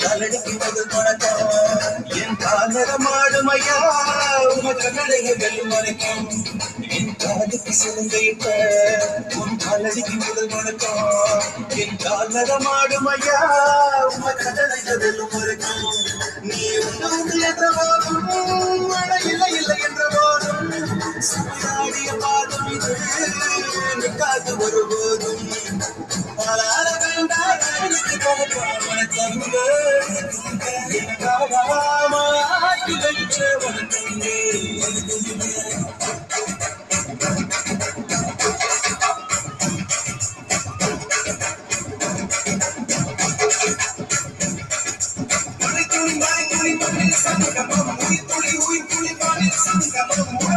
காலடிக்கு முதல் வணக்கம் என் காலரமாடுமையா உம கண்ணடைகள் வணக்கம் என் காதுக்கு சிறந்த உன் காலடிக்கு முதல் வணக்கம் என் காலரமாடுமையா உம கண்ணடைகள் வணக்கம் நீ உண்டு என்ற போதும் இல்லை இல்லை என்ற போதும் சுமையாடிய பாதம் இது நிற்காது ஒருபோதும் Sangamo,